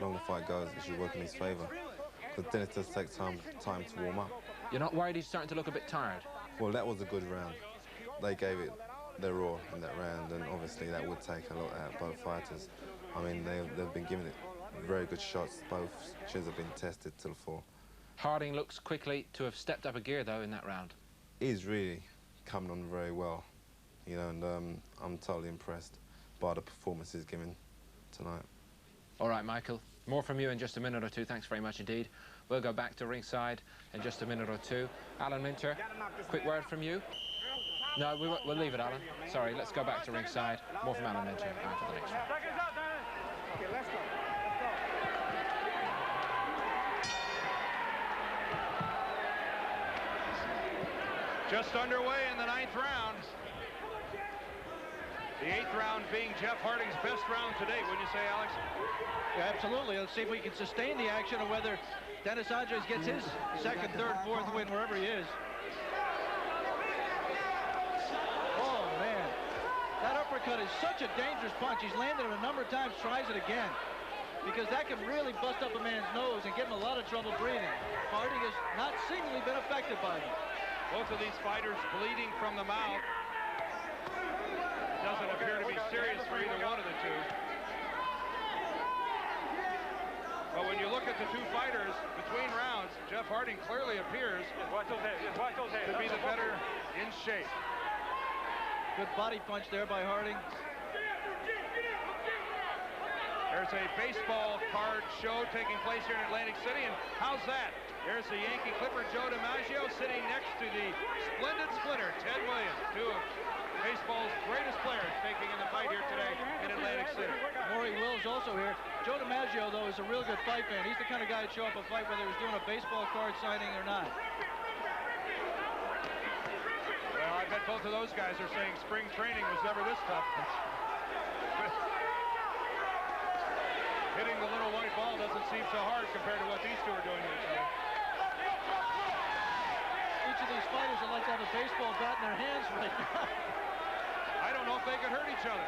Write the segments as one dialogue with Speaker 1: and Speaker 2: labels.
Speaker 1: the longer the fight goes, it should work in his favour. Because Dennis does take time to warm up.
Speaker 2: You're not worried he's starting to look a bit tired?
Speaker 1: Well, that was a good round. They gave it their raw in that round, and obviously that would take a lot out of both fighters. I mean, they've been giving it very good shots. Both chins have been tested to the full.
Speaker 2: Harding looks quickly to have stepped up a gear, though, in that round.
Speaker 1: He's really coming on very well, you know, and I'm totally impressed by the performance he's given tonight.
Speaker 2: All right, Michael. More from you in just a minute or two. Thanks very much indeed. We'll go back to ringside in just a minute or two. Alan Minter, quick word from you. No, we'll leave it, Alan. Sorry, let's go back to ringside. More from Alan Minter after the next round.
Speaker 3: Okay, let's go.
Speaker 4: Just underway in the 9th round. The 8th round being Jeff Harding's best round to date, wouldn't you say, Alex?
Speaker 5: Yeah, absolutely. Let's see if we can sustain the action or whether Dennis Andries gets his second, third, fourth win wherever he is. Oh, man. That uppercut is such a dangerous punch. He's landed it a number of times, tries it again. Because that can really bust up a man's nose and give him a lot of trouble breathing. Harding has not seemingly been affected by it.
Speaker 4: Both of these fighters bleeding from the mouth. Doesn't appear to be serious for either one of the two. But when you look at the two fighters between rounds, Jeff Harding clearly appears to be the better in shape.
Speaker 5: Good body punch there by Harding.
Speaker 4: There's a baseball card show taking place here in Atlantic City, and how's that? There's the Yankee Clipper Joe DiMaggio sitting next to the splendid splinter, Ted Williams, two of baseball's greatest players taking in the fight here today in Atlantic City.
Speaker 5: Maury Will's also here. Joe DiMaggio, though, is a real good fight fan. He's the kind of guy to show up a fight whether he's doing a baseball card signing or not.
Speaker 4: Well, I bet both of those guys are saying spring training was never this tough. Hitting the little white ball doesn't seem so hard compared to what these two are doing to each other.
Speaker 5: Each of these fighters would like to have a baseball bat in their hands right now.
Speaker 4: I don't know if they could hurt each other.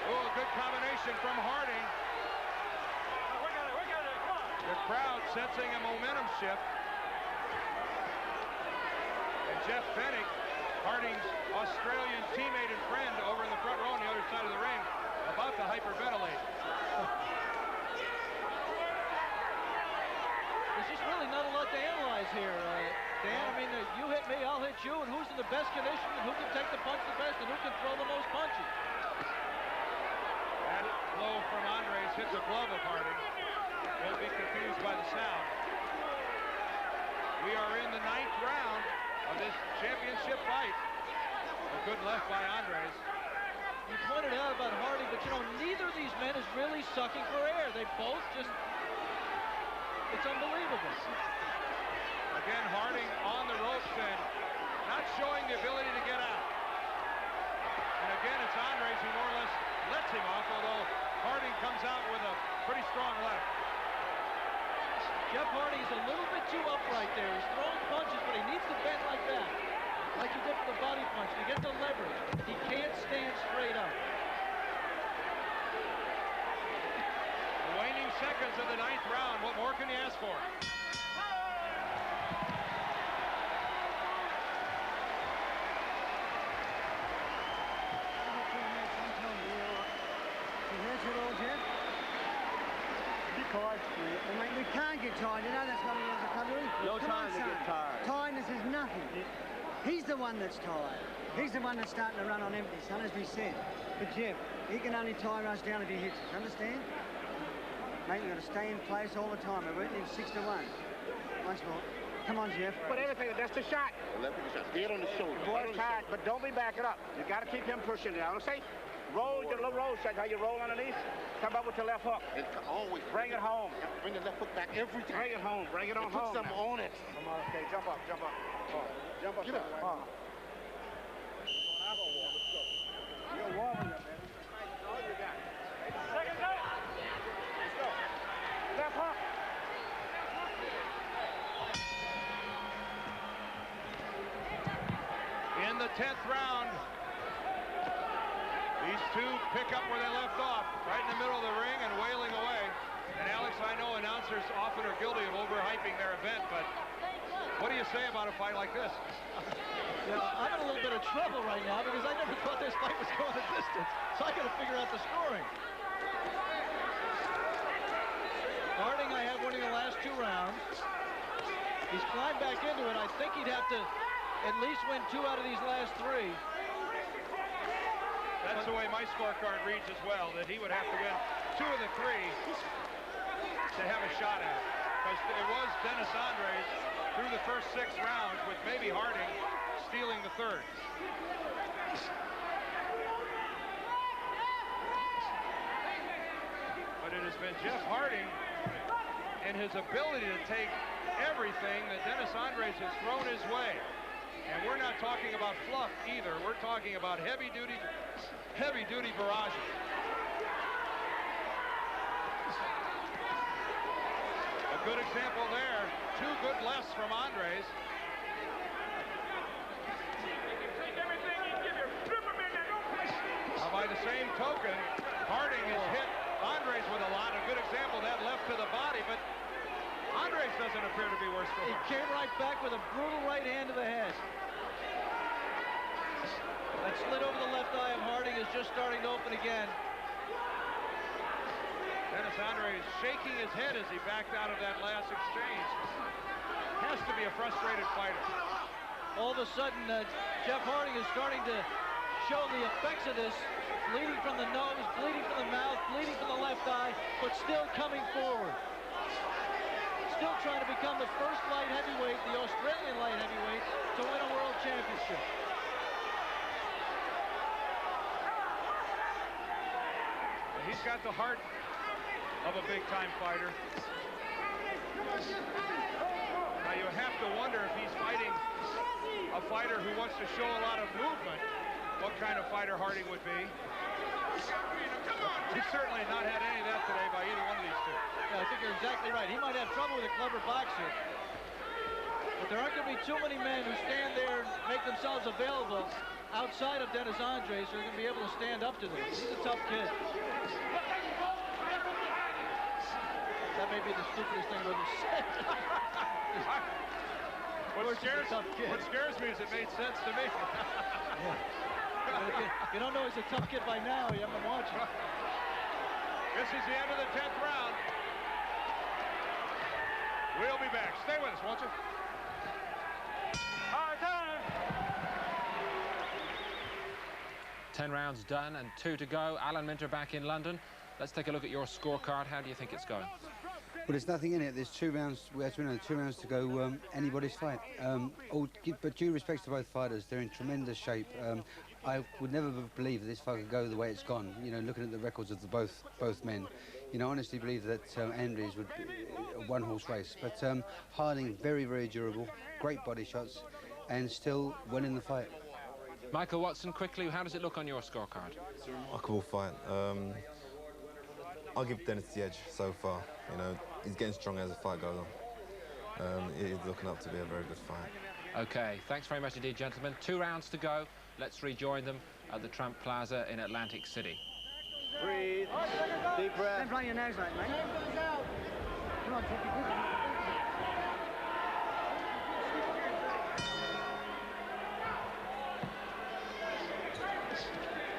Speaker 4: Oh, a good combination from Harding. The crowd sensing a momentum shift. And Jeff Fennick, Harding's Australian teammate and friend over in the front row on the other side of the ring, about to hyperventilate.
Speaker 5: There's just really not a lot to analyze here, Dan. I mean, you hit me, I'll hit you, and who's in the best condition, and who can take the punch the best, and who can throw the most punches.
Speaker 4: That blow from Andries hit the glove of Harding. Don't be confused by the sound. We are in the 9th round of this championship fight. A good left by Andries.
Speaker 5: You pointed out about Harding, but you know, neither of these men is really sucking for air. They both just... It's unbelievable.
Speaker 4: Again, Harding on the ropes and not showing the ability to get out. And again, it's Andries who more or less lets him off, although Harding comes out with a pretty strong left.
Speaker 5: Jeff Harding is a little bit too upright there. He's throwing punches, but he needs to bend like that. Like he did for the body punch to get the leverage. He can't stand straight up.
Speaker 4: The waning seconds of the 9th round. What more can you ask for?
Speaker 3: We can't get tired, you know that's what he has a country.
Speaker 6: No time to get tired.
Speaker 3: Tiredness is nothing. He's the one that's tired. He's the one that's starting to run on empty, son, as we said. But Jeff, he can only tire us down if he hits us, understand? Mate, we've got to stay in place all the time. We're working in 6 to 1. Once more. Come on, Jeff.
Speaker 6: But anything, that's the shot. Well, let me shot. Get on the shoulder. Boy's tired, but don't be backing up. You got to keep him pushing it out. See? Roll your little roll shot, how you roll underneath. Come up with your left hook. Always bring it home. Bring the left hook back every time. Bring it home. Bring it on home. Put something on it. Come on, okay. Jump up. Jump up. Jump up. Get up. You're warming up, man. All you got. Second up. Let's go. Left hook.
Speaker 4: In the 10th round, these two pick up where they left off, right in the middle of the ring and wailing away. And Alex, I often are guilty of overhyping their event, but what do you say about a fight like this?
Speaker 5: Yeah, I'm in a little bit of trouble right now because I never thought this fight was going the distance, so I got to figure out the scoring. Harding, I have winning the last 2 rounds. He's climbed back into it. I think he'd have to at least win 2 out of these last 3.
Speaker 4: That's the way my scorecard reads as well, that he would have to win 2 of the 3 to have a shot at it. Because it was Dennis Andries through the first 6 rounds, with maybe Harding stealing the 3rd. But it has been Jeff Harding and his ability to take everything that Dennis Andries has thrown his way. And we're not talking about fluff either. We're talking about heavy-duty barrages. A good example there. 2 good lefts from Andries. Now, by the same token, Harding has hit Andries with a lot. A good example, that left to the body, but Andries doesn't appear to be worse for him.
Speaker 5: He came right back with a brutal right hand to the head. That slit over the left eye of Harding is just starting to open again.
Speaker 4: Dennis Andries shaking his head as he backed out of that last exchange. Has to be a frustrated fighter.
Speaker 5: All of a sudden, Jeff Harding is starting to show the effects of this. Bleeding from the nose, bleeding from the mouth, bleeding from the left eye, but still coming forward. Still trying to become the first light heavyweight, the Australian light heavyweight, to win a world championship.
Speaker 4: He's got the heart of a big-time fighter. Now you have to wonder if he's fighting a fighter who wants to show a lot of movement, what kind of fighter Harding would be. He's certainly not had any of that today by either one of these 2.
Speaker 5: Yeah, I think you're exactly right. He might have trouble with a clever boxer. But there aren't going to be too many men who stand there and make themselves available outside of Dennis Andries who are going to be able to stand up to this. He's a tough kid. That may be the stupidest thing we've ever said.
Speaker 4: What scares me is it made sense to me.
Speaker 5: You don't know he's a tough kid by now. You haven't been watching.
Speaker 4: This is the end of the 10th round. We'll be back. Stay with us, won't you? All right, time.
Speaker 2: 10 rounds done and 2 to go. Alan Minter back in London. Let's take a look at your scorecard. How do you think it's going?
Speaker 7: Well, there's nothing in it. There's 2 rounds. We have to know 2 rounds to go. Anybody's fight. But due respect to both fighters, they're in tremendous shape. I would never believe that this fight could go the way it's gone. You know, looking at the records of the both men, you know, I honestly believe that Andries would be a 1-horse race. But Harding, very, very durable, great body shots, and still winning the fight.
Speaker 2: Michael Watson, quickly, how does it look on your scorecard?
Speaker 1: It's a remarkable fight. I'll give Dennis the edge so far. You know, he's getting stronger as the fight goes on. It is looking up to be a very good fight.
Speaker 2: Okay, thanks very much indeed, gentlemen. 2 rounds to go. Let's rejoin them at the Trump Plaza in Atlantic City.
Speaker 5: Breathe. Deep breath.
Speaker 3: Don't blow your nose like, mate. Come on, take your good.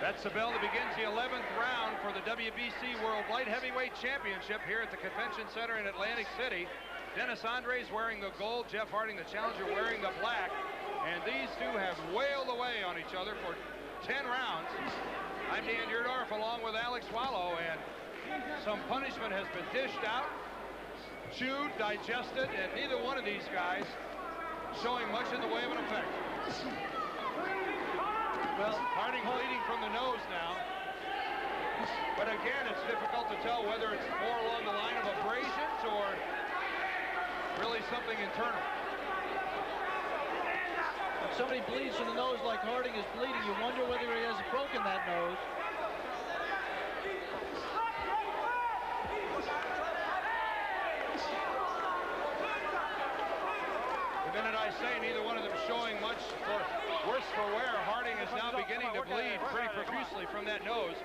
Speaker 4: That's the bell that begins the 11th round for the WBC World Light Heavyweight Championship here at the Convention Center in Atlantic City. Dennis Andries wearing the gold, Jeff Harding, the challenger, wearing the black. And these 2 have wailed away on each other for 10 rounds. I'm Dan Yerdorf along with Alex Wallow, and some punishment has been dished out, chewed, digested, and neither one of these guys showing much in the way of an effect. Well, Harding bleeding from the nose now. But again, it's difficult to tell whether it's more along the line of abrasions or really something internal.
Speaker 5: When somebody bleeds from the nose like Harding is bleeding, you wonder whether he has broken that nose.
Speaker 4: The minute I say neither one of them showing much for worse for wear, Harding is now beginning to bleed pretty profusely from that nose.